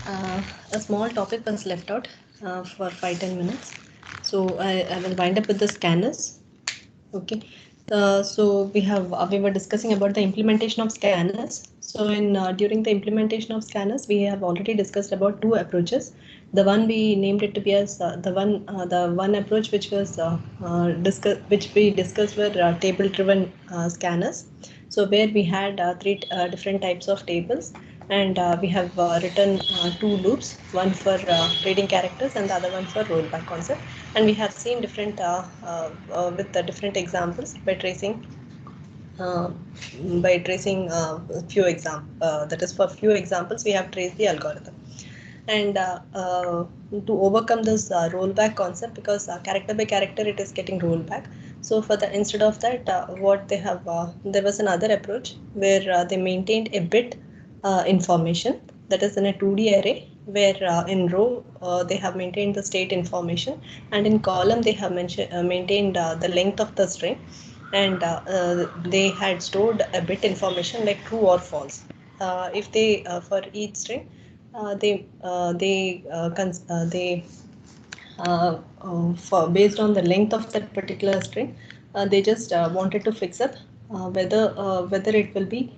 A small topic was left out for 5-10 minutes. So I will wind up with the scanners. Okay. So we were discussing about the implementation of scanners. So in during the implementation of scanners, we have already discussed about two approaches. The one we named it to be as the one approach which was which we discussed were table-driven scanners. So where we had three different types of tables, and we have written two loops, one for reading characters and the other one for rollback concept. And we have seen different with the different examples uh, by tracing few that is for few examples we have traced the algorithm. And to overcome this rollback concept, because character by character it is getting rollback, so for the instead of that what they have there was another approach where they maintained a bit information, that is in a 2D array, where in row they have maintained the state information, and in column they have maintained the length of the string, and they had stored a bit information like true or false. If they for each string they for based on the length of that particular string, they just wanted to fix up whether it will be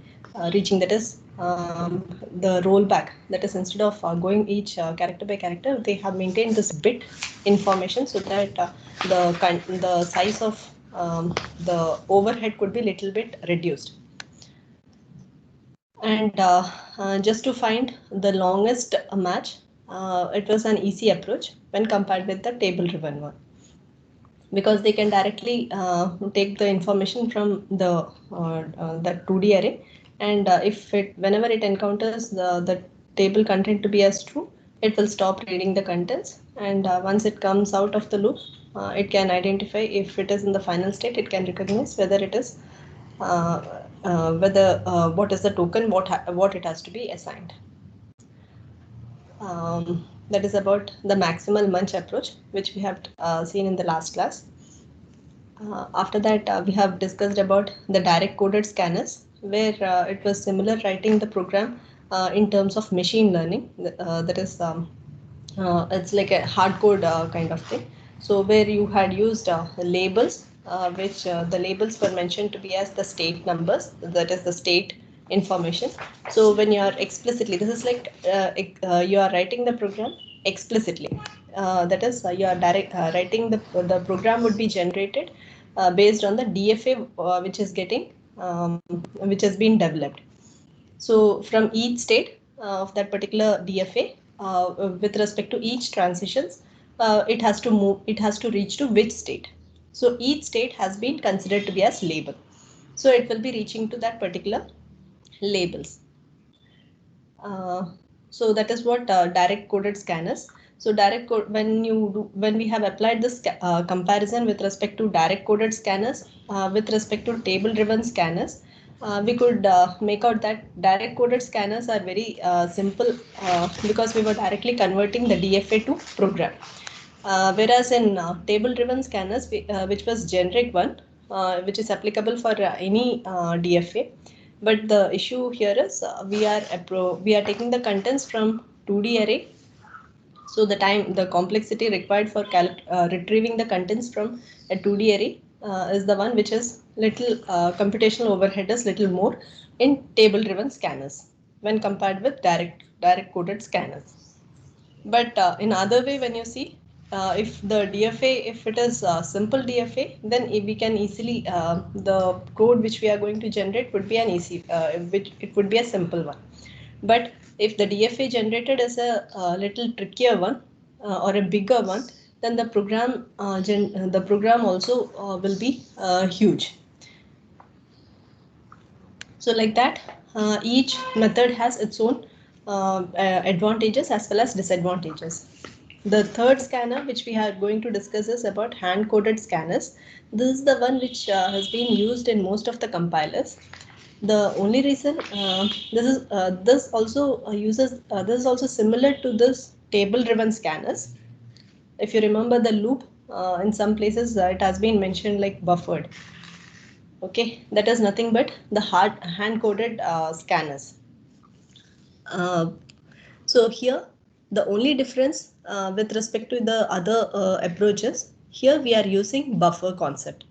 reaching, that is the rollback, that is instead of going each character by character, they have maintained this bit information so that the size of the overhead could be little bit reduced. And just to find the longest match, it was an easy approach when compared with the table-driven one, because they can directly take the information from the 2D array, and if it whenever it encounters the table content to be as true, it will stop reading the contents, and once it comes out of the loop, it can identify if it is in the final state. It can recognize whether it is whether what is the token, what it has to be assigned. That is about the maximal munch approach, which we have seen in the last class. After that, we have discussed about the direct coded scanners, where it was similar writing the program in terms of machine learning. That is, it's like a hard code kind of thing. So where you had used labels, which the labels were mentioned to be as the state numbers, that is the state information. So when you are explicitly, this is like you are writing the program explicitly. That is, you are writing the program would be generated based on the DFA which has been developed. So from each state of that particular DFA, with respect to each transitions, it has to move. It has to reach to which state. So each state has been considered to be as label. So it will be reaching to that particular labels. So that is what direct coded scanners. So direct code, when we have applied this comparison with respect to direct coded scanners with respect to table driven scanners, we could make out that direct coded scanners are very simple because we were directly converting the DFA to program. Whereas in table driven scanners, which was generic one, which is applicable for any DFA, but the issue here is we are taking the contents from 2D array. So the complexity required for retrieving the contents from a 2D array is the one which is little computational overhead is little more in table driven scanners when compared with direct coded scanners. But in other way, when you see, if the DFA, if it is simple DFA, then we can easily, the code which we are going to generate would be an easy, which it would be a simple one. But if the DFA generated is a little trickier one or a bigger one, then the program also will be huge. So like that, each method has its own advantages as well as disadvantages. The third scanner which we are going to discuss is about hand-coded scanners. This is the one which has been used in most of the compilers. The only reason this is also similar to this table-driven scanners. If you remember the loop, in some places it has been mentioned like buffered. Okay, that is nothing but the hand-coded scanners. So here The only difference with respect to the other approaches, here we are using buffer concept,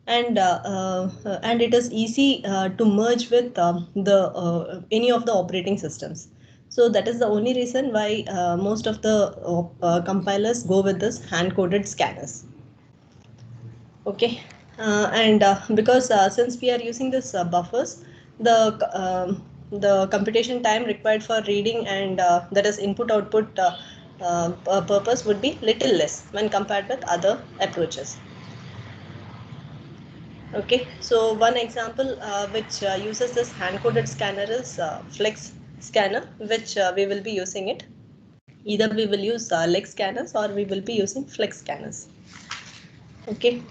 and it is easy to merge with the any of the operating systems. So that is the only reason why most of the compilers go with this hand-coded scanners. Okay, and because since we are using this buffers, the computation time required for reading and that is input output purpose would be little less when compared with other approaches. Okay, so one example which uses this hand-coded scanner is Flex scanner, which we will be using it. Either we will use leg scanners or we will be using Flex scanners. Okay.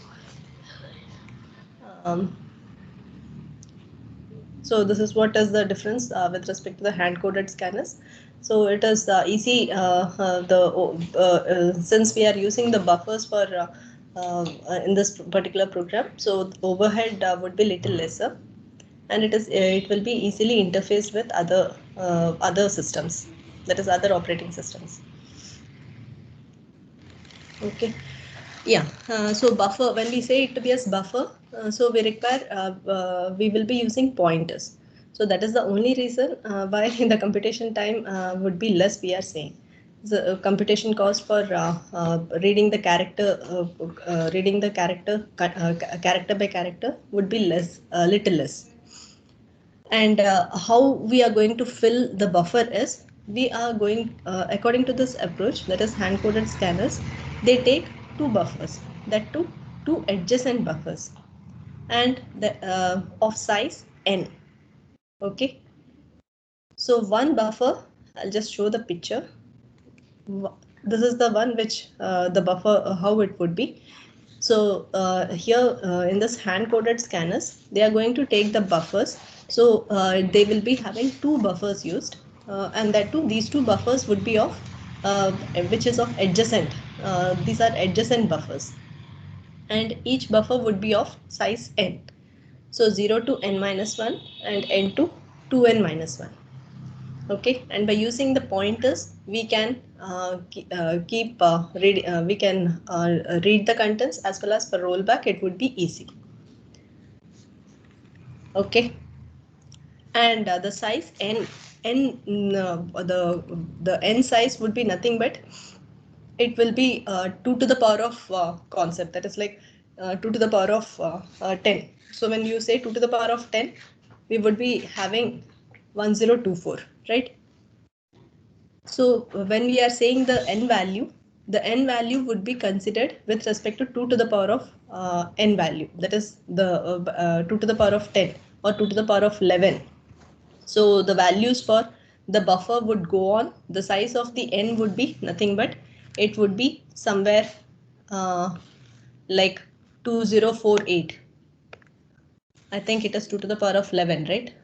So this is what is the difference with respect to the hand-coded scanners. So it is easy since we are using the buffers for in this particular program, so the overhead would be little lesser, and it will be easily interfaced with other systems, that is other operating systems. Okay. Yeah, so buffer, when we say it to be as buffer, so we require, we will be using pointers. So that is the only reason why the computation time would be less, we are saying. The computation cost for reading the character, character by character would be less, little less. And how we are going to fill the buffer is, we are going according to this approach, that is hand-coded scanners, they take two buffers, that two adjacent buffers, and the of size n. Okay, so one buffer, I'll just show the picture. This is the one which the buffer, how it would be. So here in this hand-coded scanners, they are going to take the buffers. So they will be having two buffers used, and that too, these two buffers would be of which is of adjacent. These are adjacent buffers, and each buffer would be of size n. So 0 to n minus 1 and n to 2n minus 1. Okay, and by using the pointers, we can we can read the contents, as well as for rollback it would be easy. Okay, and the size n the n size would be nothing but, it will be 2 to the power of concept, that is like 2 to the power of 10. So when you say 2 to the power of 10, we would be having 1024, right? So when we are saying the n value would be considered with respect to 2 to the power of n value, that is the 2 to the power of 10 or 2 to the power of 11. So the values for the buffer would go on. The size of the n would be nothing but, it would be somewhere like 2048. I think it is 2 to the power of 11, right?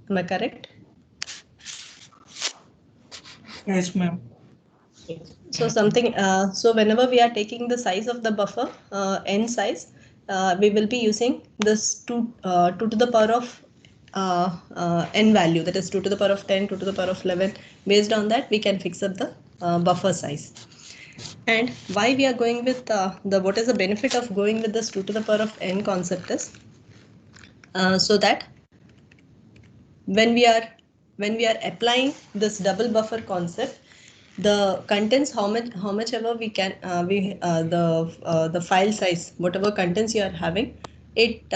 Am I correct? Yes, ma'am. So something, so whenever we are taking the size of the buffer, n size, we will be using this 2 to the power of n value, that is 2 to the power of 10, 2 to the power of 11. Based on that, we can fix up the buffer size. And why we are going with what is the benefit of going with this 2 to the power of n concept is, so that when we are applying this double buffer concept, the contents, how much ever we can the file size, whatever contents you are having, it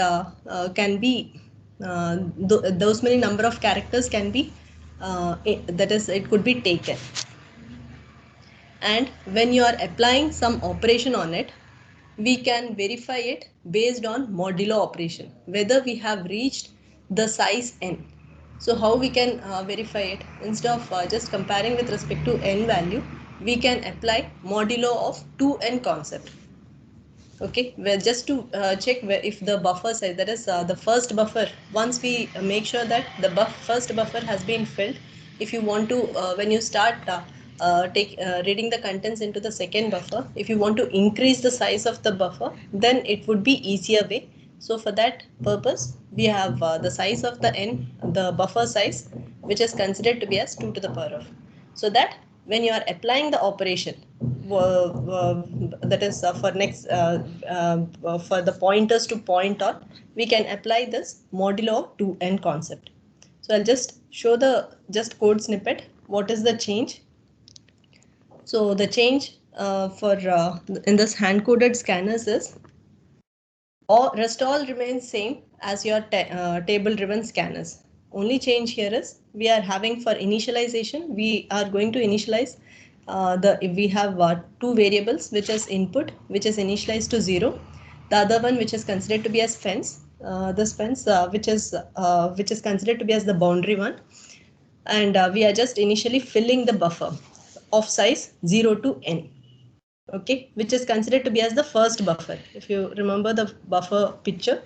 can be those many number of characters can be that is, it could be taken. And when you are applying some operation on it, we can verify it based on modulo operation, whether we have reached the size n. So how we can verify it? Instead of just comparing with respect to n value, we can apply modulo of 2n concept. Okay, well, just to check if the buffer size, that is the first buffer, once we make sure that the first buffer has been filled, if you want to when you start reading the contents into the second buffer, if you want to increase the size of the buffer, then it would be easier way. So for that purpose, we have the size of the n, the buffer size, which is considered to be as 2 to the power of. So that when you are applying the operation, that is for next for the pointers to point on, we can apply this modulo 2n concept. So I'll just show the code snippet. What is the change? So the change for in this hand coded scanners is rest all remains same as your table driven scanners. Only change here is we are having for initialization, we are going to initialize we have two variables, which is input, which is initialized to 0. The other one, which is considered to be as fence, this fence which is considered to be as the boundary one, and we are just initially filling the buffer of size 0 to n. Okay, which is considered to be as the first buffer. If you remember the buffer picture,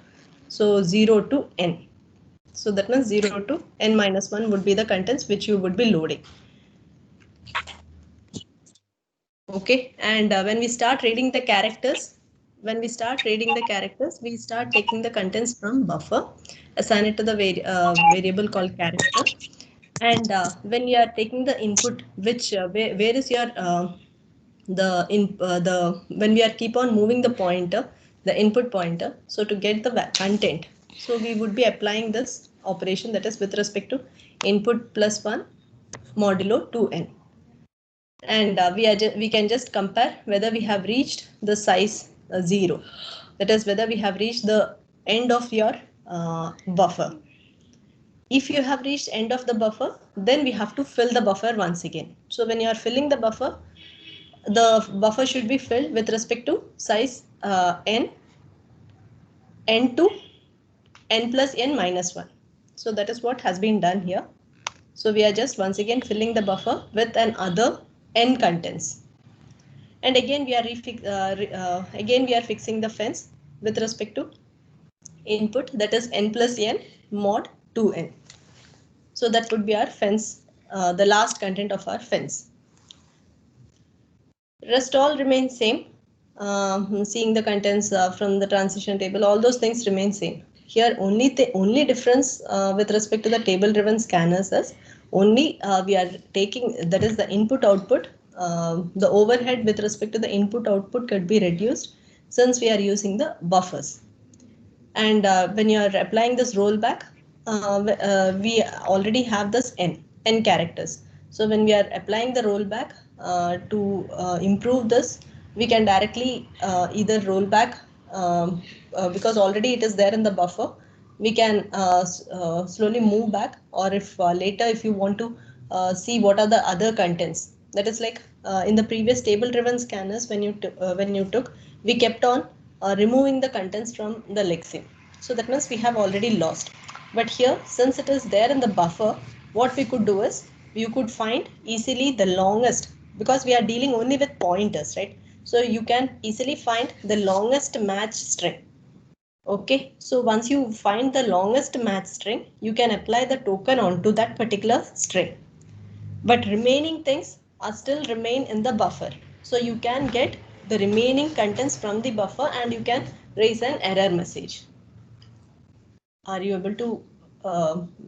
so 0 to n. So that means 0 to n minus 1 would be the contents which you would be loading. Okay, and when we start reading the characters, we start taking the contents from buffer, assign it to the variable called character. And when you are taking the input, which where is your when we are keep on moving the pointer, the input pointer, so to get the content, so we would be applying this operation, that is with respect to input plus 1 modulo 2n, and we can just compare whether we have reached the size 0, that is whether we have reached the end of your buffer. If you have reached end of the buffer, then we have to fill the buffer once again. So when you are filling the buffer should be filled with respect to size n to n plus n minus 1. So that is what has been done here. So we are just once again filling the buffer with another n contents. And again we are fixing the fence with respect to input, that is n plus n mod 2n. So that would be our fence, the last content of our fence. Rest all remains same. Seeing the contents from the transition table, all those things remain same. Here the only difference with respect to the table driven scanners is only we are taking, that is the input output, the overhead with respect to the input output could be reduced since we are using the buffers. And when you are applying this rollback, we already have this n characters. So when we are applying the rollback to improve this, we can directly either roll back because already it is there in the buffer. We can slowly move back, or if later if you want to see what are the other contents, that is like in the previous table driven scanners, when you took, we kept on removing the contents from the lexeme. So that means we have already lost. But here, since it is there in the buffer, what we could do is you could find easily the longest, because we are dealing only with pointers, right? So you can easily find the longest match string. Okay, so once you find the longest match string, you can apply the token onto that particular string. But remaining things are still remain in the buffer. So you can get the remaining contents from the buffer and you can raise an error message. Are you able to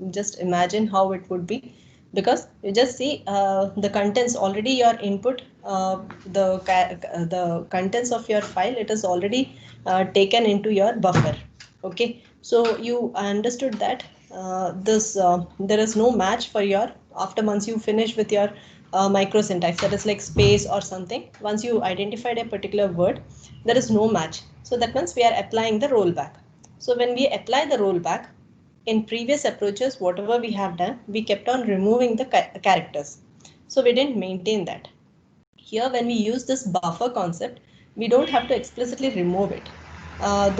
just imagine how it would be? Because you just see the contents already, your input, the contents of your file, it is already taken into your buffer. Okay, so you understood that there is no match for your, after once you finish with your micro syntax, that is like space or something, once you identified a particular word, there is no match. So that means we are applying the rollback. So when we apply the rollback, in previous approaches, whatever we have done, we kept on removing the characters. So we didn't maintain that. Here, when we use this buffer concept, we don't have to explicitly remove it.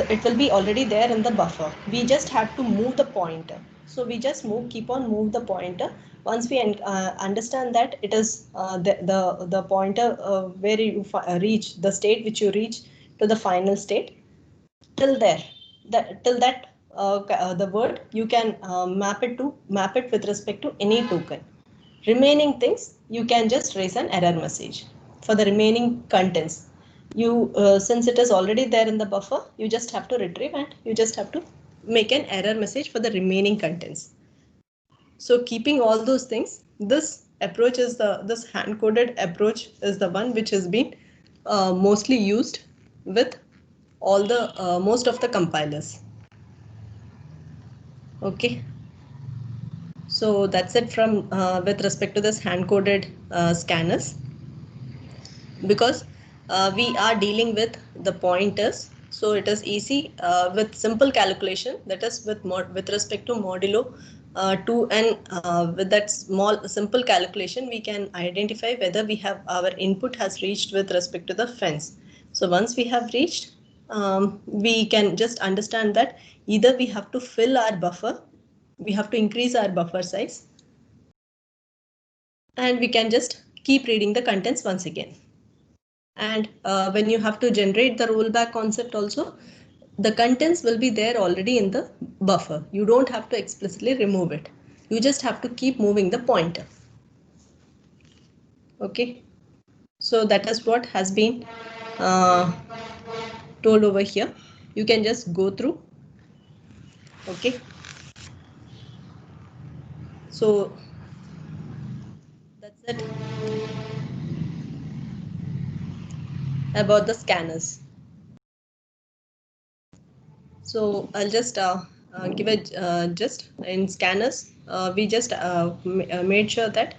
It will be already there in the buffer. We just have to move the pointer. So we just keep on move the pointer. Once we understand that it is the pointer where you reach, the state which you reach to the final state, till there, till that the word, you can map it with respect to any token. Remaining things, you can just raise an error message for the remaining contents. You since it is already there in the buffer, you just have to retrieve and you just have to make an error message for the remaining contents. So keeping all those things, this approach is this hand-coded approach is the one which has been mostly used with all the most of the compilers. Okay. So that's it from with respect to this hand-coded scanners, because we are dealing with the pointers, so it is easy with simple calculation, that is with respect to modulo 2, and with that small simple calculation we can identify whether we have our input has reached with respect to the fence. So once we have reached, we can just understand that either we have to fill our buffer, we have to increase our buffer size, and we can just keep reading the contents once again. And when you have to generate the rollback concept also, the contents will be there already in the buffer. You don't have to explicitly remove it. You just have to keep moving the pointer. Okay. So that is what has been told over here. You can just go through. Okay. So that's it about the scanners. So I'll just give it just in scanners. We just made sure that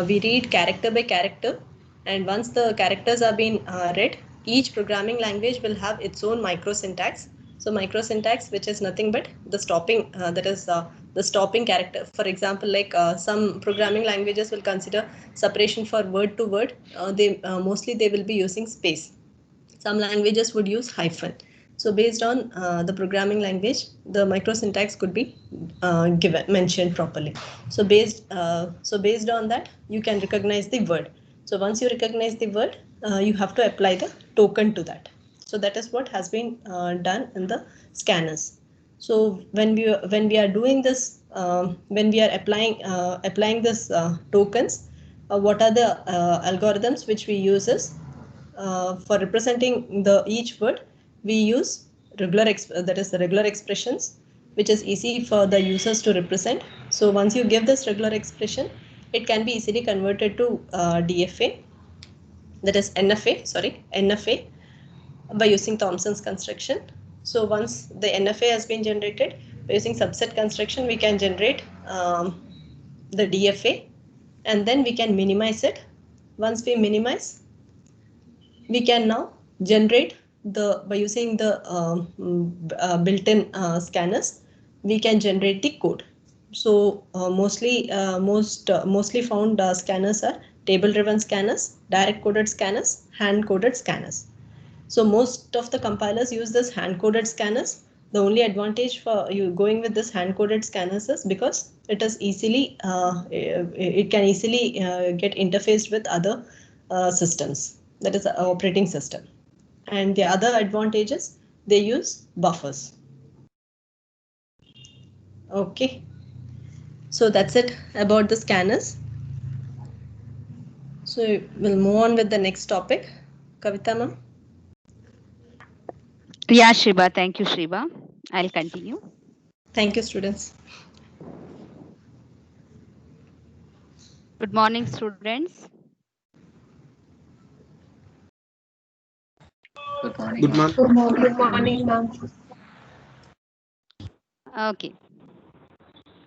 we read character by character, and once the characters are being read, each programming language will have its own micro syntax. So micro syntax, which is nothing but the stopping, that is the stopping character. For example, like some programming languages will consider separation for word to word. They mostly they will be using space. Some languages would use hyphen. So based on the programming language, the microsyntax could be mentioned properly. So based on that, you can recognize the word. So once you recognize the word, you have to apply the token to that. So that is what has been done in the scanners. So when we are doing this, when we are applying this tokens, what are the algorithms which we use is, for representing the each word, we use that is the regular expressions, which is easy for the users to represent. So once you give this regular expression, it can be easily converted to DFA, that is NFA, by using Thompson's construction. So once the NFA has been generated, by using subset construction, we can generate the DFA, and then we can minimize it. Once we minimize, we can now generate by using the built-in scanners, we can generate the code. So mostly found scanners are table-driven scanners, direct-coded scanners, hand-coded scanners. So most of the compilers use this hand-coded scanners. The only advantage for you going with this hand-coded scanners is because it is easily it can easily get interfaced with other systems, that is operating system. And the other advantages, they use buffers. Okay. So that's it about the scanners. So we'll move on with the next topic. Kavita ma'am. Yeah, Shriba. Thank you, Shriba. I'll continue. Thank you, students. Good morning, students. Good morning. Good morning. Good morning, ma'am. Okay.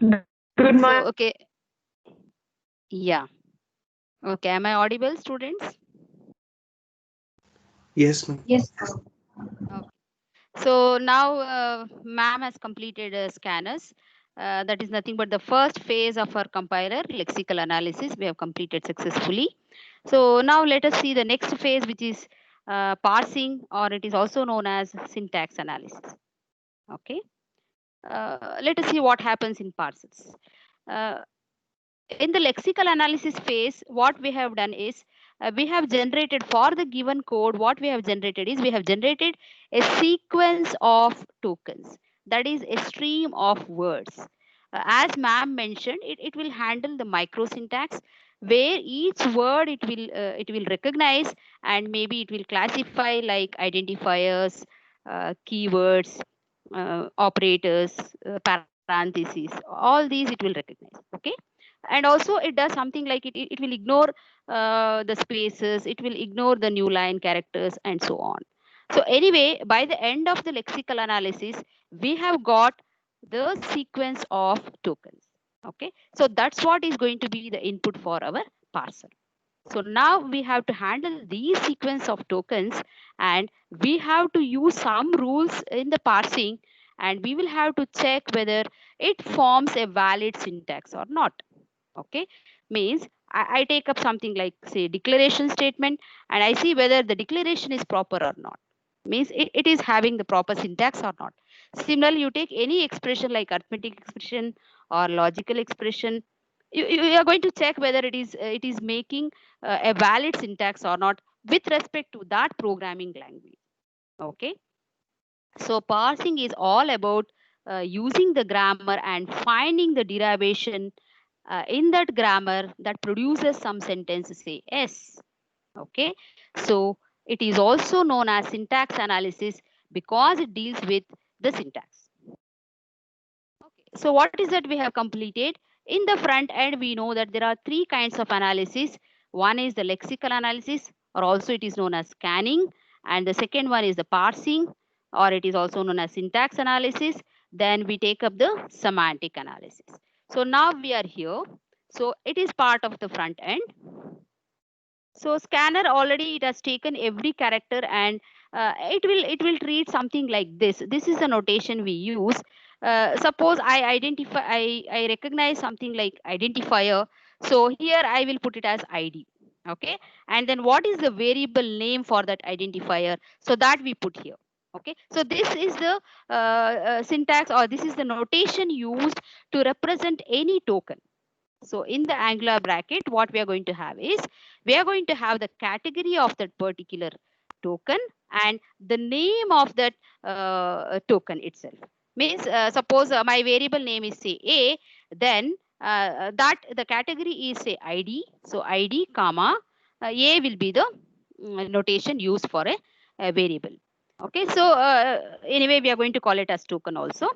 Good morning. So, okay. Yeah. Okay. Am I audible, students? Yes, ma'am. Yes. Okay. So now ma'am has completed scanners. That is nothing but the first phase of our compiler, lexical analysis. We have completed successfully. So now let us see the next phase, which is parsing, or it is also known as syntax analysis. Okay. Let us see what happens in parsers. In the lexical analysis phase, what we have done is we have generated for the given code, what we have generated is we have generated a sequence of tokens. That is a stream of words. As ma'am mentioned, it will handle the microsyntax where each word it will recognize, and maybe it will classify like identifiers, keywords, operators, parentheses, all these it will recognize. Okay. And also it does something like it will ignore the spaces, it will ignore the new line characters and so on. So anyway, by the end of the lexical analysis, we have got the sequence of tokens. Okay. So that's what is going to be the input for our parser. So now we have to handle these sequence of tokens, and we have to use some rules in the parsing, and we will have to check whether it forms a valid syntax or not. Okay. Means I take up something like say declaration statement, and I see whether the declaration is proper or not. Means it is having the proper syntax or not. Similarly, you take any expression like arithmetic expression or logical expression, you are going to check whether it is making a valid syntax or not with respect to that programming language. Okay. So parsing is all about using the grammar and finding the derivation in that grammar that produces some sentence, say S. Okay. So it is also known as syntax analysis because it deals with the syntax. Okay. So what is that we have completed? In the front end, we know that there are three kinds of analysis. One is the lexical analysis, or also it is known as scanning. And the second one is the parsing, or it is also known as syntax analysis. Then we take up the semantic analysis. So now we are here. So it is part of the front end. So scanner already it has taken every character, and it will treat something like this. This is the notation we use. Suppose I recognize something like identifier. So here I will put it as ID. Okay. And then what is the variable name for that identifier? So that we put here. Okay. So this is the syntax, or this is the notation used to represent any token. So in the angular bracket, what we are going to have is, we are going to have the category of that particular token and the name of that token itself. Means suppose my variable name is say A, then that the category is say ID. So ID comma A will be the notation used for a variable. Okay. So anyway, we are going to call it as token also.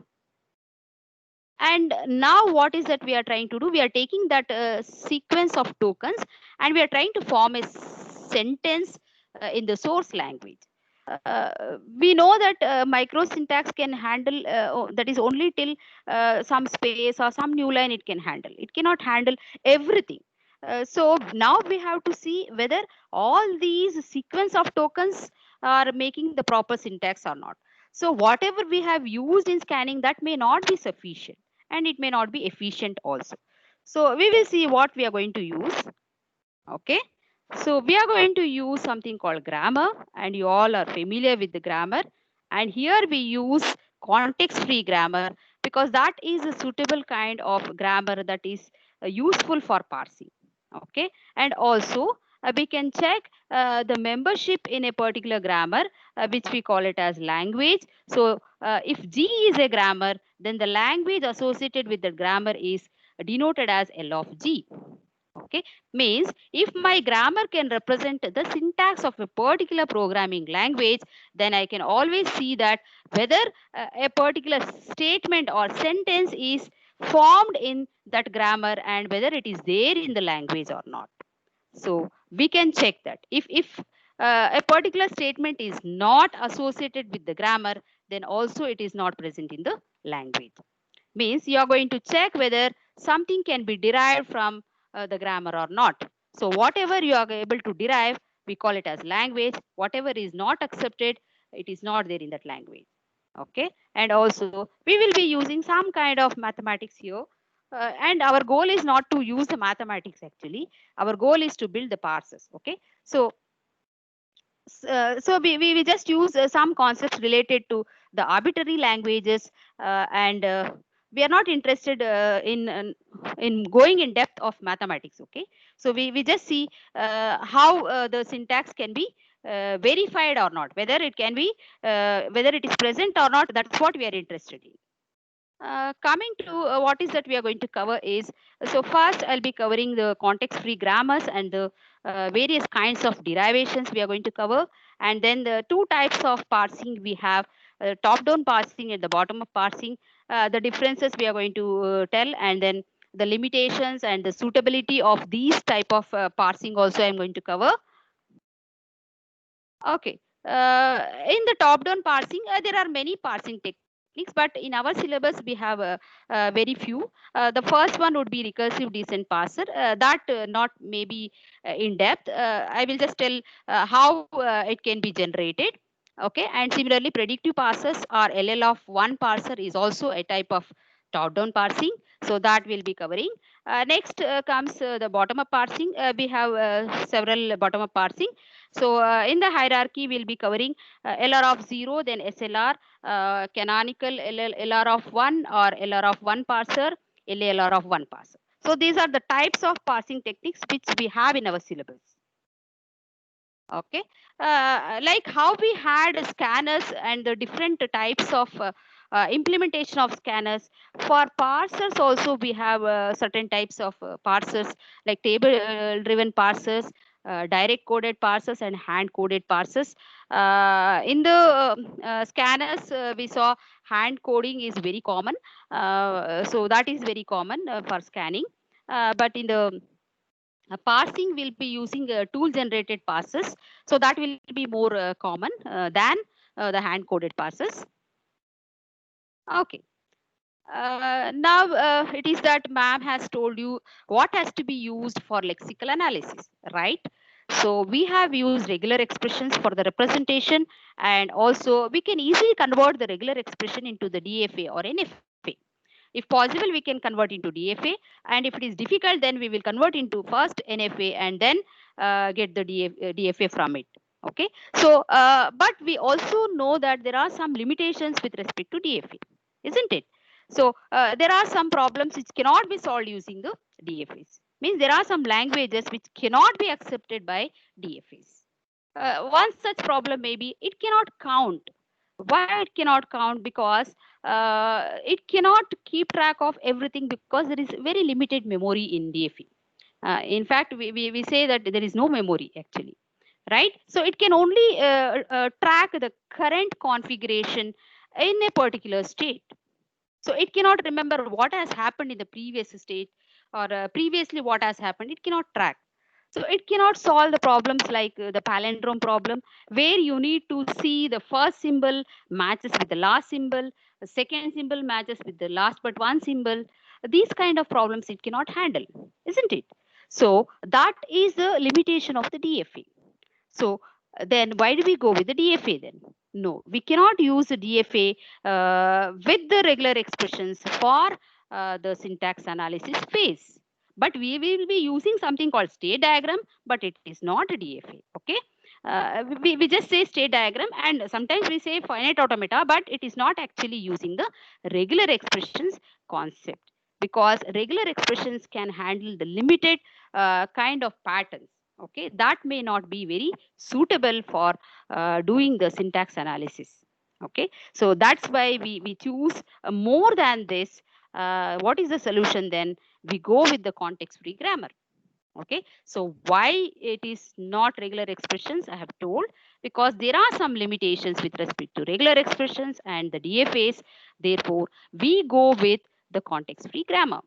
And now what is that we are trying to do? We are taking that sequence of tokens and we are trying to form a sentence in the source language. We know that micro syntax can handle, that is only till some space or some new line it can handle. It cannot handle everything. So now we have to see whether all these sequence of tokens are making the proper syntax or not. So whatever we have used in scanning, that may not be sufficient, and it may not be efficient also. So we will see what we are going to use. Okay. So we are going to use something called grammar, and you all are familiar with the grammar. And here we use context-free grammar because that is a suitable kind of grammar that is useful for parsing. Okay. And also we can check the membership in a particular grammar, which we call it as language. So if G is a grammar, then the language associated with the grammar is denoted as L of G. Okay. Means if my grammar can represent the syntax of a particular programming language, then I can always see that whether a particular statement or sentence is formed in that grammar and whether it is there in the language or not. So we can check that. If a particular statement is not associated with the grammar, then also it is not present in the language. Means you are going to check whether something can be derived from the grammar or not. So whatever you are able to derive, we call it as language. Whatever is not accepted, it is not there in that language. Okay. And also we will be using some kind of mathematics here. And our goal is not to use the mathematics actually. Our goal is to build the parsers. Okay. So we just use some concepts related to the arbitrary languages, and we are not interested in going in depth of mathematics. Okay. So we just see how the syntax can be verified or not, whether it can be whether it is present or not. That's what we are interested in. Coming to what is that we are going to cover is, so first I'll be covering the context free grammars and the various kinds of derivations we are going to cover, and then the two types of parsing we have, top down parsing and the bottom up parsing. The differences we are going to tell, and then the limitations and the suitability of these type of parsing also I'm going to cover. Okay. In the top-down parsing, there are many parsing techniques, but in our syllabus we have very few. The first one would be recursive descent parser. That not maybe in depth. I will just tell how it can be generated. Okay, and similarly, predictive parsers or LL of one parser is also a type of top-down parsing. So that will be covering. Next comes the bottom-up parsing. We have several bottom-up parsing. So in the hierarchy, we'll be covering LR of 0, then SLR, canonical LR of 1 or LR of 1 parser, LR of 1 parser. So these are the types of parsing techniques which we have in our syllabus. Okay, like how we had scanners and the different types of implementation of scanners. For parsers also we have certain types of parsers like table driven parsers, direct coded parsers and hand coded parsers. In the scanners we saw hand coding is very common, so that is very common for scanning, but in the parsing will be using tool generated parsers, so that will be more common than the hand coded parsers. Okay. Now it is that ma'am has told you what has to be used for lexical analysis, right? So we have used regular expressions for the representation, and also we can easily convert the regular expression into the DFA or NFA. If possible, we can convert into DFA, and if it is difficult, then we will convert into first NFA and then get the DFA from it. Okay. So, but we also know that there are some limitations with respect to DFA, isn't it? So there are some problems which cannot be solved using the DFAs. Means there are some languages which cannot be accepted by DFAs. One such problem may be it cannot count. Why it cannot count? Because it cannot keep track of everything because there is very limited memory in DFA. In fact, we say that there is no memory actually, right? So it can only track the current configuration in a particular state. So it cannot remember what has happened in the previous state or previously what has happened. It cannot track. So it cannot solve the problems like the palindrome problem, where you need to see the first symbol matches with the last symbol, the second symbol matches with the last but one symbol. These kind of problems it cannot handle, isn't it? So that is the limitation of the DFA. So then why do we go with the DFA then? No, we cannot use the DFA with the regular expressions for the syntax analysis phase. But we will be using something called state diagram, but it is not a DFA. Okay. We just say state diagram, and sometimes we say finite automata, but it is not actually using the regular expressions concept, because regular expressions can handle the limited kind of patterns. Okay, that may not be very suitable for doing the syntax analysis. Okay, so that's why we choose more than this. What is the solution then? We go with the context free grammar. Okay, so why it is not regular expressions I have told, because there are some limitations with respect to regular expressions and the DFAs. Therefore we go with the context free grammar.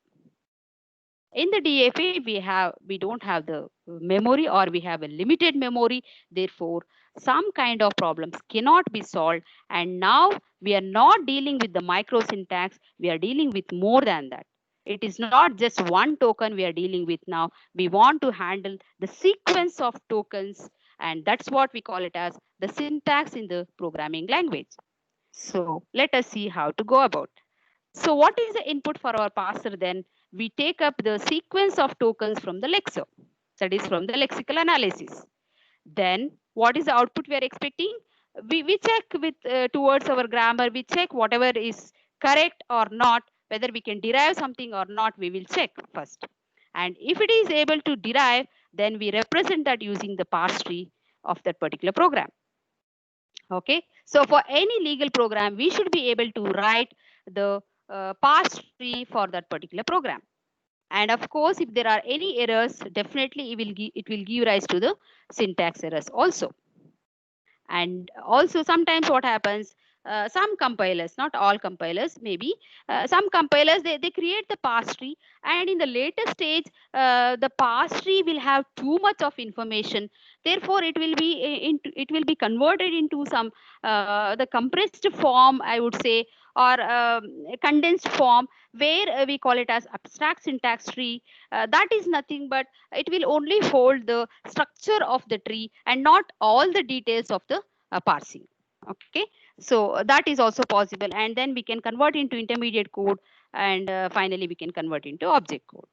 In the DFA we don't have the memory, or we have a limited memory. Therefore some kind of problems cannot be solved, and now we are not dealing with the micro syntax, we are dealing with more than that. It is not just one token we are dealing with now. We want to handle the sequence of tokens, and that's what we call it as the syntax in the programming language. So let us see how to go about. So what is the input for our parser then? We take up the sequence of tokens from the lexo, that is from the lexical analysis. Then what is the output we are expecting? We check with towards our grammar, we check whatever is correct or not, whether we can derive something or not, we will check first. And if it is able to derive, then we represent that using the parse tree of that particular program. Okay, so for any legal program, we should be able to write the parse tree for that particular program. And of course, if there are any errors, definitely it will give rise to the syntax errors also. And also sometimes what happens, some compilers, not all compilers, maybe some compilers, they create the parse tree, and in the later stage, the parse tree will have too much of information. Therefore, it will be converted into some the compressed form, I would say, or condensed form, where we call it as abstract syntax tree. That is nothing but it will only hold the structure of the tree and not all the details of the parsing. Okay, so that is also possible, and then we can convert into intermediate code, and finally we can convert into object code.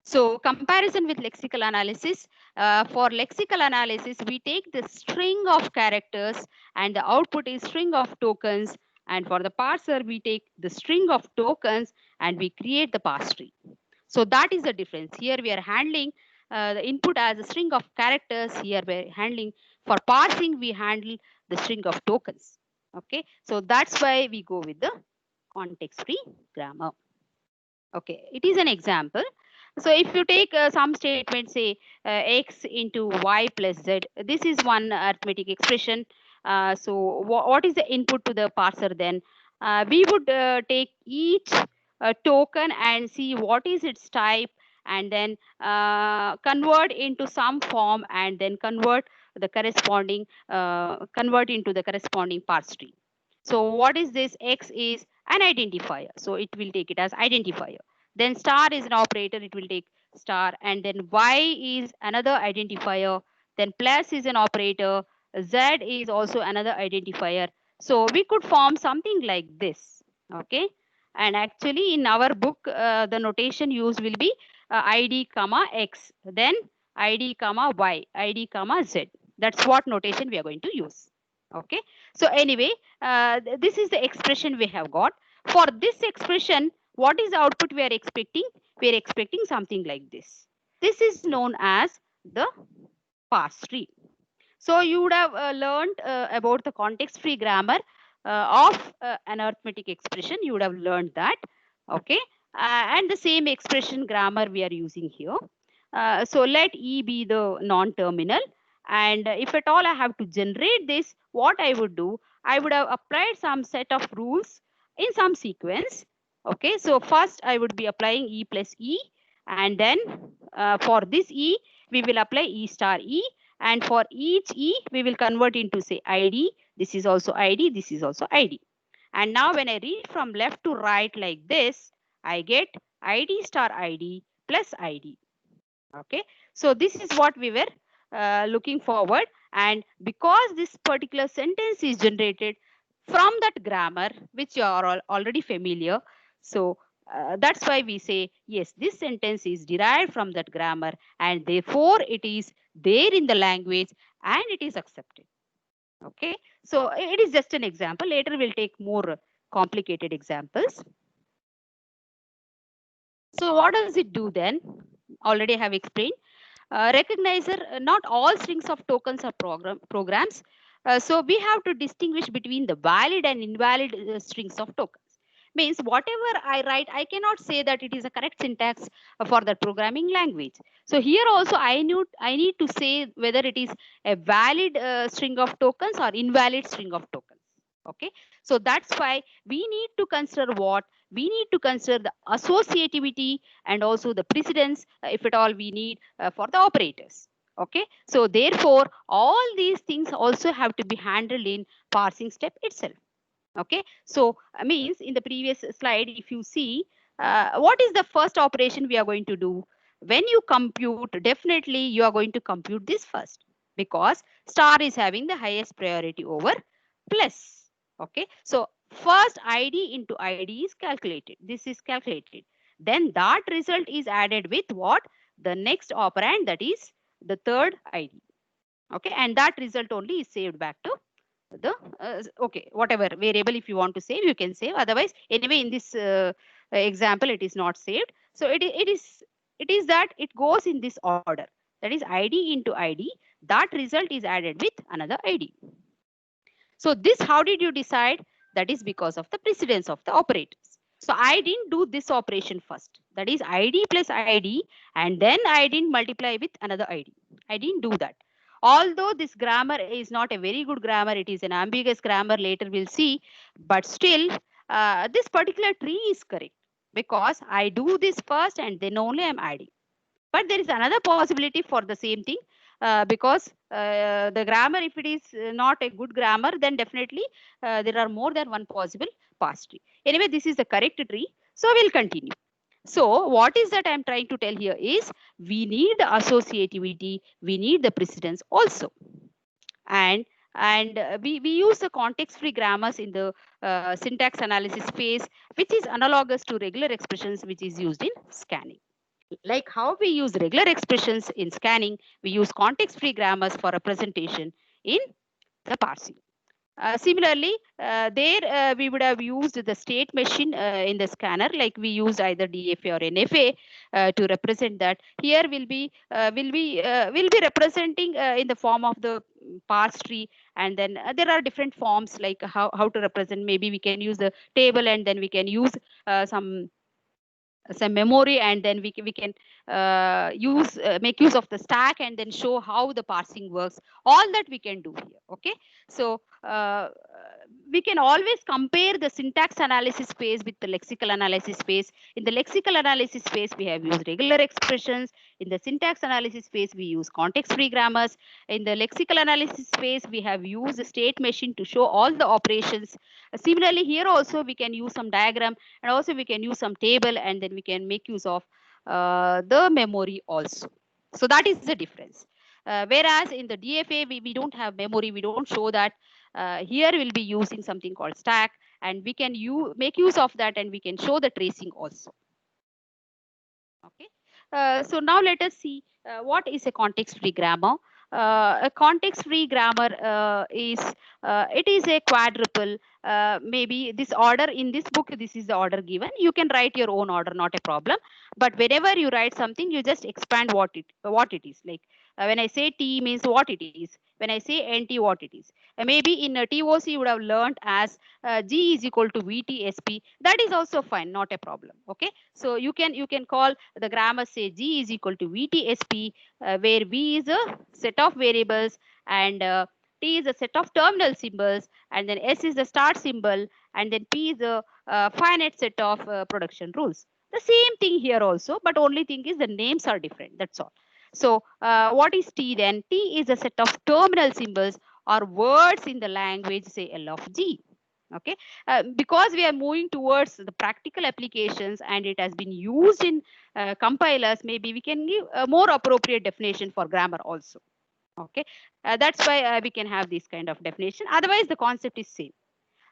So comparison with lexical analysis. For lexical analysis, we take the string of characters and the output is string of tokens. And for the parser, we take the string of tokens and we create the parse tree. So that is the difference. Here we are handling the input as a string of characters. Here we're handling, for parsing, we handle the string of tokens. Okay, so that's why we go with the context-free grammar. Okay, it is an example. So if you take some statement, say x into y plus z, this is one arithmetic expression. So what is the input to the parser then? We would take each token and see what is its type, and then convert into some form, and then convert into the corresponding parse tree. So what is this? X is an identifier, so it will take it as identifier. Then star is an operator, it will take star, and then y is another identifier, then plus is an operator, z is also another identifier. So we could form something like this. Okay, and actually in our book the notation used will be id comma x, then id comma y, id comma z. That's what notation we are going to use. Okay, so anyway, this is the expression we have got. For this expression, what is the output we are expecting? We are expecting something like this. This is known as the parse tree. So you would have learned about the context-free grammar of an arithmetic expression. You would have learned that. Okay, and the same expression grammar we are using here. So let E be the non-terminal. And if at all I have to generate this, what I would do, I would have applied some set of rules in some sequence. Okay, so first I would be applying E plus E, and then for this E, we will apply E star E, and for each E, we will convert into say ID. This is also ID, this is also ID. And now when I read from left to right like this, I get ID star ID plus ID. Okay, so this is what we were looking forward, and because this particular sentence is generated from that grammar which you are already familiar, so that's why we say yes, this sentence is derived from that grammar, and therefore it is there in the language and it is accepted. Okay, so it is just an example. Later we'll take more complicated examples. So what does it do then? Already have explained. Recognizer, not all strings of tokens are programs. So we have to distinguish between the valid and invalid strings of tokens. Means whatever I write, I cannot say that it is a correct syntax for that programming language. So here also I need to say whether it is a valid string of tokens or invalid string of tokens. Okay, so that's why we need to consider what? We need to consider the associativity and also the precedence, if at all we need for the operators. Okay, so therefore all these things also have to be handled in parsing step itself. Okay, so means in the previous slide, if you see, what is the first operation we are going to do? When you compute, definitely you are going to compute this first, because star is having the highest priority over plus. Okay, so first ID into ID is calculated. This is calculated. Then that result is added with what? The next operand, that is the third ID. Okay, and that result only is saved back to the okay, whatever variable if you want to save, you can save. Otherwise, anyway, in this example, it is not saved. So it is that it goes in this order. That is ID into ID. That result is added with another ID. So this, how did you decide? That is because of the precedence of the operators. So I didn't do this operation first. That is ID plus ID, and then I didn't multiply with another ID. I didn't do that. although this grammar is not a very good grammar, it is an ambiguous grammar, later we'll see, but still this particular tree is correct because I do this first and then only I'm adding. But there is another possibility for the same thing, because the grammar, if it is not a good grammar, then definitely there are more than one possible parse tree. Anyway, this is the correct tree, so we'll continue. So what is that I'm trying to tell here is we need the associativity, we need the precedence also. And we use the context free grammars in the syntax analysis phase, which is analogous to regular expressions which is used in scanning. Like how we use regular expressions in scanning, we use context free grammars for representation in the parsing. Similarly, there we would have used the state machine in the scanner, like we used either DFA or NFA to represent that. Here will be representing in the form of the parse tree, and then there are different forms like how to represent. Maybe we can use the table, and then we can use some memory, and then we can make use of the stack and then show how the parsing works. All that we can do here. Okay, so we can always compare the syntax analysis phase with the lexical analysis phase. In the lexical analysis phase, we have used regular expressions. In the syntax analysis phase, we use context free grammars. In the lexical analysis phase, we have used the state machine to show all the operations. Similarly, here also we can use some diagram, and also we can use some table, and then we can make use of the memory also. So that is the difference. Whereas in the DFA, we don't have memory, we don't show that. Here we'll be using something called stack, and we can make use of that, and we can show the tracing also. Okay. So now let us see what is a context-free grammar. A context-free grammar is it is a quadruple. Maybe this order in this book, this is the order given. You can write your own order, not a problem. But whenever you write something, you just expand what it is. Like when I say T means what it is. When I say NT, what it is. Maybe in a TOC you would have learned as G is equal to VTSP. That is also fine, not a problem. Okay. So you can call the grammar, say G is equal to VTSP, where V is a set of variables, and T is a set of terminal symbols, and then S is the start symbol, and then P is a finite set of production rules. The same thing here also, but only thing is the names are different. That's all. So what is T then? T is a set of terminal symbols or words in the language, say L of G. Okay, because we are moving towards the practical applications and it has been used in compilers, maybe we can give a more appropriate definition for grammar also. Okay, that's why we can have this kind of definition. Otherwise, the concept is same.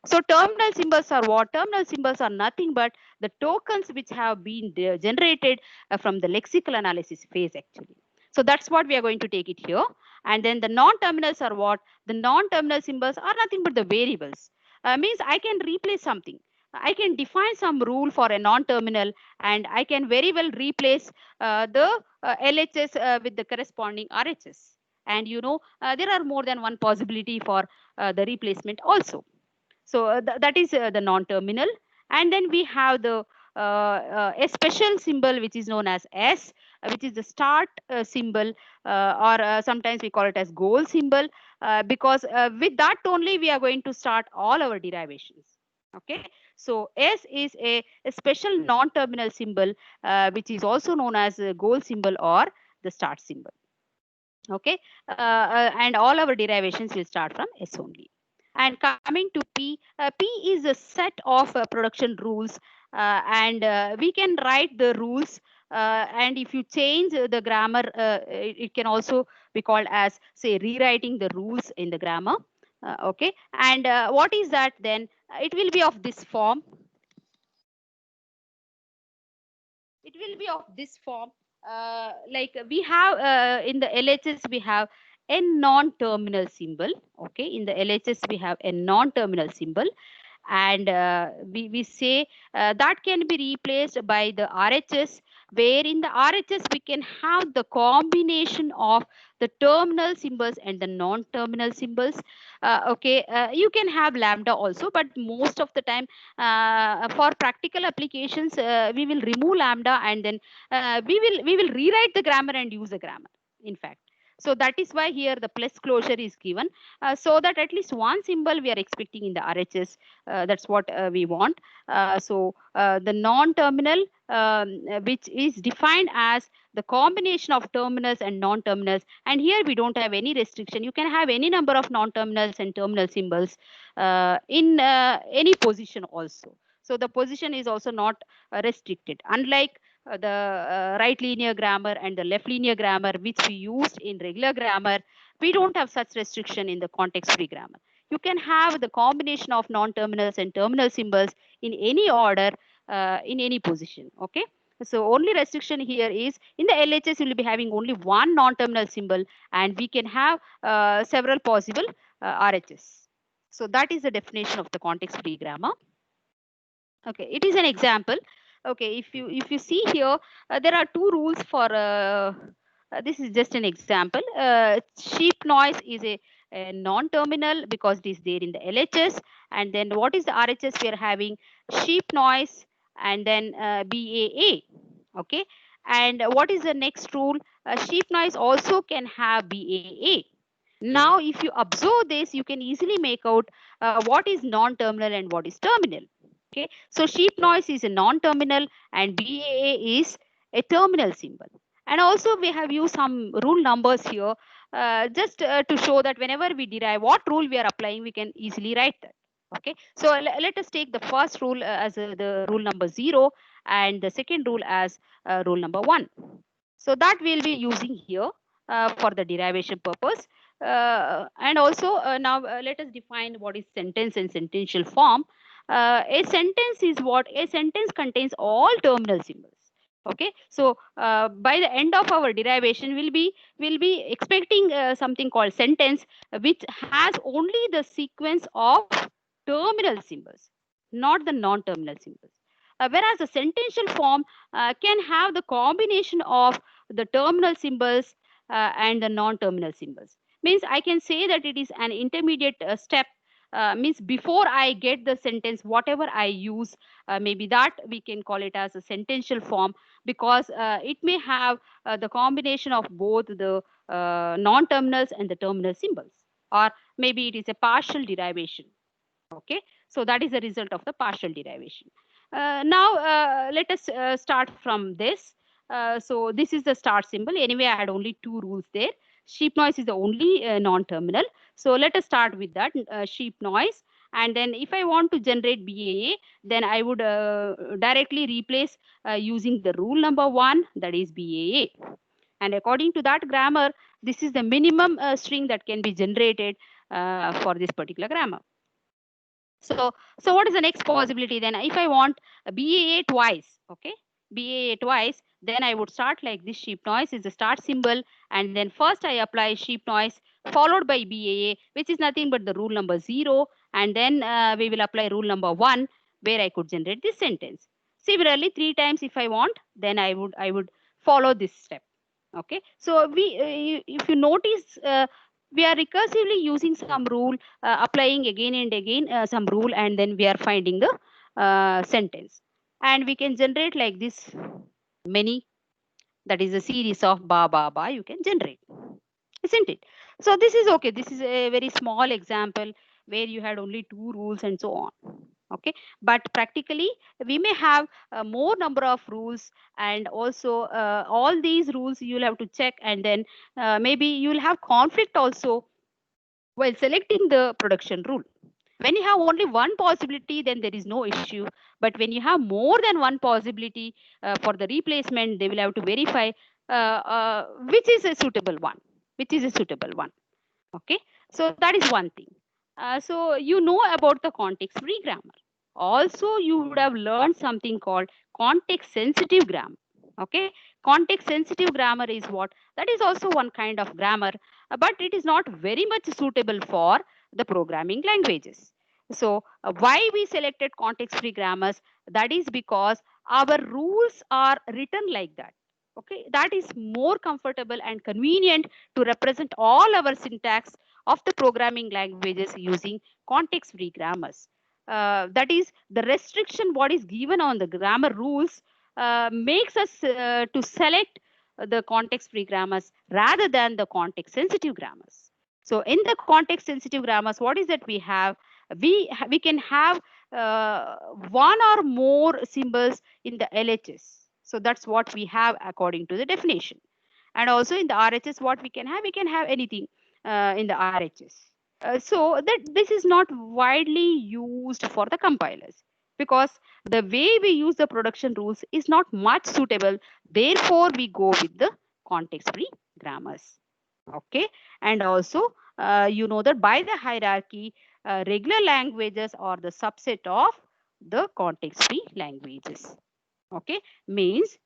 So terminal symbols are what? Terminal symbols are nothing but the tokens which have been generated from the lexical analysis phase actually. So that's what we are going to take it here. And then the non-terminals are what? The non-terminal symbols are nothing but the variables. Means I can replace something. I can define some rule for a non-terminal, and I can very well replace the LHS with the corresponding RHS. And you know, there are more than one possibility for the replacement also. So that is the non-terminal. And then we have the a special symbol which is known as S, which is the start symbol, or sometimes we call it as goal symbol, because with that only we are going to start all our derivations. Okay, so S is a special non-terminal symbol, which is also known as a goal symbol or the start symbol. Okay, and all our derivations will start from S only. And coming to P, P is a set of production rules, and we can write the rules. And if you change the grammar, it can also be called as, say, rewriting the rules in the grammar. Okay, and what is that then? It will be of this form. It will be of this form. Like we have in the LHS, we have a non-terminal symbol. Okay, in the LHS, we have a non-terminal symbol. And we say that can be replaced by the RHS, where in the RHS we can have the combination of the terminal symbols and the non-terminal symbols. Okay, you can have lambda also, but most of the time for practical applications we will remove lambda, and then we will rewrite the grammar and use the grammar, in fact. So that is why here the plus closure is given, so that at least one symbol we are expecting in the RHS. That's what we want. The non-terminal, which is defined as the combination of terminals and non-terminals. And here we don't have any restriction. You can have any number of non-terminals and terminal symbols in any position also. So the position is also not restricted, unlike the right linear grammar and the left linear grammar, which we used in regular grammar. We don't have such restriction in the context-free grammar. You can have the combination of non-terminals and terminal symbols in any order, in any position. Okay. So only restriction here is in the LHS, you will be having only one non-terminal symbol, and we can have several possible RHS. So that is the definition of the context-free grammar. Okay, it is an example. Okay, if you see here, there are two rules for this is just an example. Sheep noise is a non-terminal because it is there in the LHS. And then what is the RHS we are having? Sheep noise and then BAA. Okay, and what is the next rule? Sheep noise also can have BAA. Now, if you observe this, you can easily make out what is non-terminal and what is terminal. Okay, so sheep noise is a non-terminal and BAA is a terminal symbol. And also we have used some rule numbers here just to show that whenever we derive what rule we are applying, we can easily write that. Okay, so let us take the first rule as the rule number 0 and the second rule as rule number 1. So that we'll be using here for the derivation purpose. And also now let us define what is sentence and sentential form. A sentence is what? A sentence contains all terminal symbols. Okay, so by the end of our derivation, we'll be expecting something called sentence, which has only the sequence of terminal symbols, not the non-terminal symbols. Whereas the sentential form can have the combination of the terminal symbols and the non-terminal symbols. Means I can say that it is an intermediate step. Means before I get the sentence, whatever I use, maybe that we can call it as a sentential form, because it may have the combination of both the non-terminals and the terminal symbols, or maybe it is a partial derivation. Okay, so that is the result of the partial derivation. Now let us start from this. So this is the start symbol. Anyway, I had only two rules there. Sheep noise is the only non-terminal. So let us start with that sheep noise. And then if I want to generate BAA, then I would directly replace using the rule number 1, that is BAA. And according to that grammar, this is the minimum string that can be generated for this particular grammar. So what is the next possibility then? If I want BAA twice, okay, BAA twice, then I would start like this. Sheep noise is the start symbol, and then first I apply sheep noise followed by BAA, which is nothing but the rule number 0, and then we will apply rule number 1, where I could generate this sentence. Similarly, 3 times if I want, then I would follow this step. Okay, so if you notice, we are recursively using some rule, applying again and again some rule, and then we are finding the sentence. And we can generate like this many, that is a series of ba ba ba you can generate, isn't it? So this is okay. This is a very small example where you had only 2 rules and so on. Okay, but practically we may have more number of rules, and also all these rules you'll have to check, and then maybe you'll have conflict also while selecting the production rule. When you have only one possibility, then there is no issue. But when you have more than one possibility for the replacement, they will have to verify which is a suitable one, Okay, so that is one thing. So you know about the context-free grammar. Also, you would have learned something called context-sensitive grammar. Okay, context-sensitive grammar is what? That is also one kind of grammar, but it is not very much suitable for the programming languages. So why we selected context-free grammars? That is because our rules are written like that. Okay, that is more comfortable and convenient to represent all our syntax of the programming languages using context-free grammars. That is the restriction what is given on the grammar rules makes us to select the context-free grammars rather than the context-sensitive grammars. So in the context-sensitive grammars, what is that we have? We can have one or more symbols in the LHS. So that's what we have according to the definition. And also in the RHS, what we can have anything in the RHS. So that this is not widely used for the compilers because the way we use the production rules is not much suitable. Therefore, we go with the context-free grammars. Okay, and also you know that by the hierarchy, regular languages are the subset of the context-free languages. Okay, means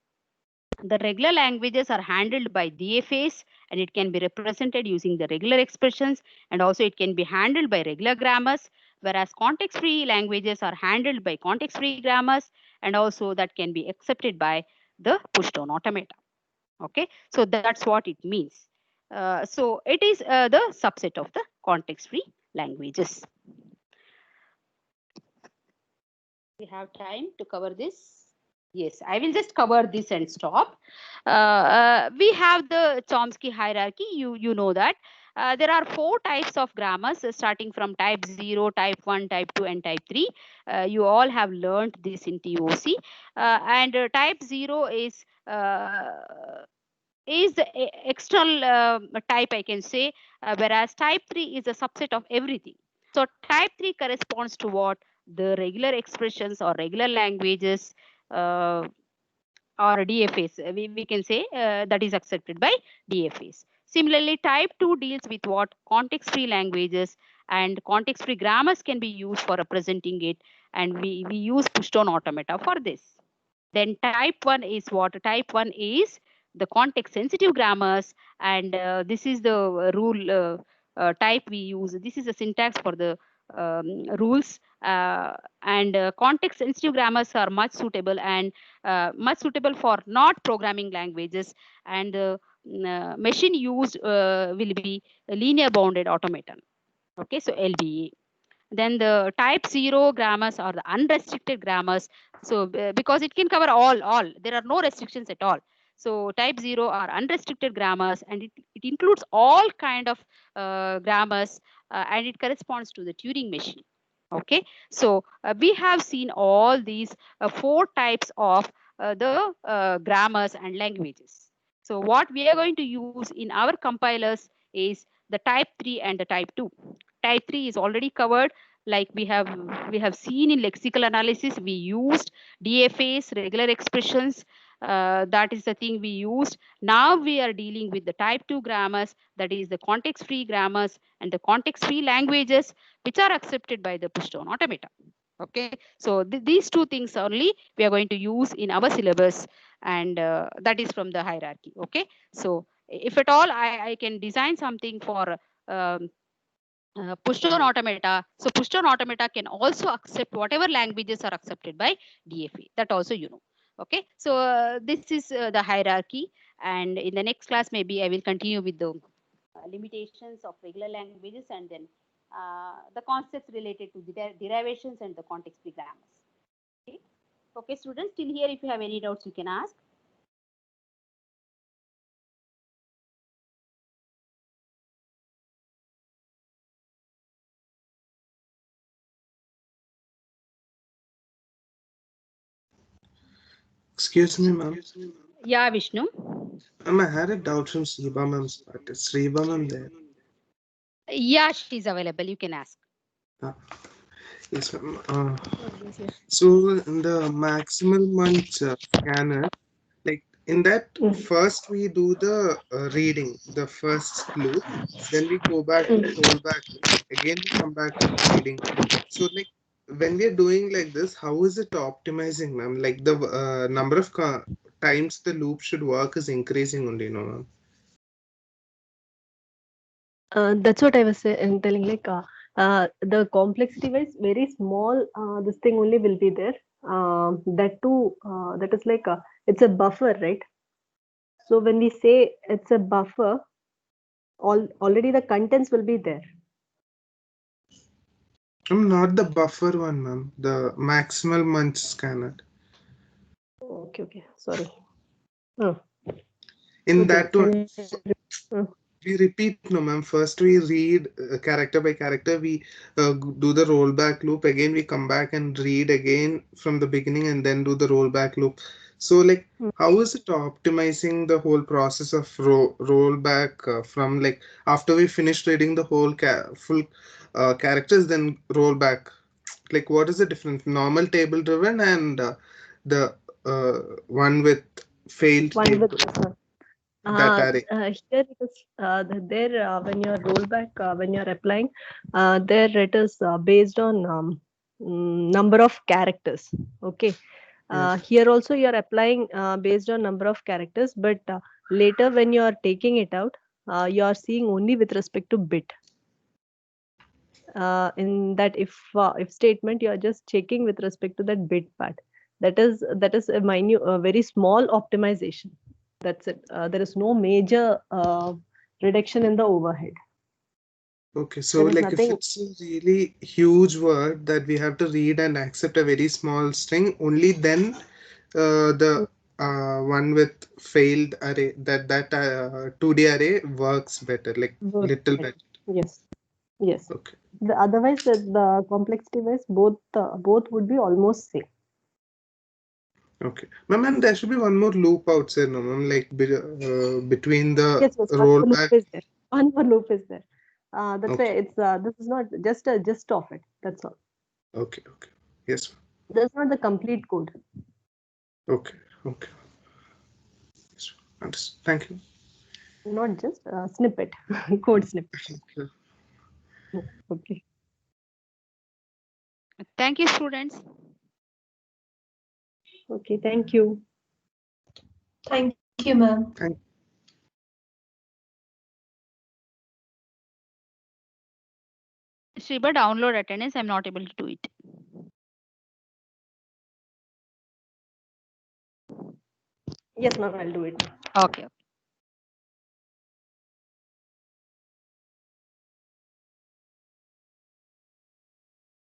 the regular languages are handled by DFAs and it can be represented using the regular expressions, and also it can be handled by regular grammars, whereas context-free languages are handled by context-free grammars, and also that can be accepted by the push-down automata. Okay, so that's what it means. So it is the subset of the context-free languages. We have time to cover this. Yes, I will just cover this and stop. We have the Chomsky hierarchy. You know that. There are 4 types of grammars starting from type 0, type 1, type 2, and type 3. You all have learned this in TOC. And type 0 is the external type, I can say, whereas type 3 is a subset of everything. So type 3 corresponds to what? The regular expressions or regular languages or DFAs. We can say that is accepted by DFAs. Similarly, type 2 deals with what? Context-free languages, and context-free grammars can be used for representing it, and we use push-down automata for this. Then type 1 is what? Type 1 is the context-sensitive grammars, and this is the rule type we use. This is the syntax for the rules, and context-sensitive grammars are much suitable and much suitable for not programming languages, and machine used will be linear bounded automaton. Okay, so LBA. Then the type 0 grammars are the unrestricted grammars. So because it can cover all, there are no restrictions at all. So type 0 are unrestricted grammars, and it includes all kind of grammars, and it corresponds to the Turing machine. Okay, so we have seen all these 4 types of the grammars and languages. So what we are going to use in our compilers is the type 3 and the type 2. Type 3 is already covered, like we have seen in lexical analysis. We used DFAs, regular expressions. That is the thing we used. Now we are dealing with the type 2 grammars, that is the context-free grammars and the context-free languages, which are accepted by the push-down automata. Okay, so these 2 things only we are going to use in our syllabus, and that is from the hierarchy. Okay, so if at all I can design something for push-down automata. So push-down automata can also accept whatever languages are accepted by DFA. That also you know. Okay, so this is the hierarchy, and in the next class maybe I will continue with the limitations of regular languages, and then the concepts related to the derivations and the context-free grammars. Okay. Okay, students, till here if you have any doubts you can ask. Excuse me, ma'am. Yeah, Vishnu. Ma'am, I had a doubt from Sriba ma'am's part. Is Sriba ma'am there? Yeah, she's available. You can ask. Yes, ma'am. So in the maximal munch scanner, like in that first we do the reading, the first loop, then we go back to rollback loop, again we come back to reading. So like when we are doing like this, how is it optimizing, ma'am? Like the number of times the loop should work is increasing only, no, ma'am? That's what I was telling. Like the complexity wise, very small. This thing only will be there. That too. That is like it's a buffer, right? So when we say it's a buffer, already the contents will be there. Not the buffer one, ma'am. The maximal munch scanner. Okay. Sorry. Oh. In Okay, that one, can you- we repeat, no, ma'am. First, we read character by character. We do the rollback loop. Again, we come back and read again from the beginning and then do the rollback loop. So, like, how is it optimizing the whole process of rollback from like after we finish reading the whole full characters, then roll back? Like, what is the difference? Normal table driven and the one with failed one with table, this one. that array. Here it is there when you're rollback when you're applying there it is based on number of characters. Okay. Yes. Here also you're applying based on number of characters, but later when you are taking it out, you are seeing only with respect to bit. In that if statement, you are just checking with respect to that bit part. That is a minute, a very small optimization. That's it. There is no major reduction in the overhead. Okay, so There is like if nothing. it's a really huge word that we have to read and accept a very small string, only then the one with failed array, that 2D array works better, like Work little better. better. Yes. Yes. Okay, Otherwise, the complexity wise, both would be almost same. okay. Ma'am, and there should be one more loop outside, no, ma'am, like between the Yes. Yes. One more loop rollback. is there. One more loop is there. That's why Okay, it's this is not just a gist of it. That's all. okay, okay. Yes, ma'am. That's not the complete code. Okay, okay. Yes, ma'am. Understood. Thank you. Not just a snippet, code snippet. Okay. Okay. Thank you, students. Okay. Thank you. Thank you, ma'am. Thank Shriba, download attendance. I'm not able to do it. Yes, ma'am. I'll do it. Okay.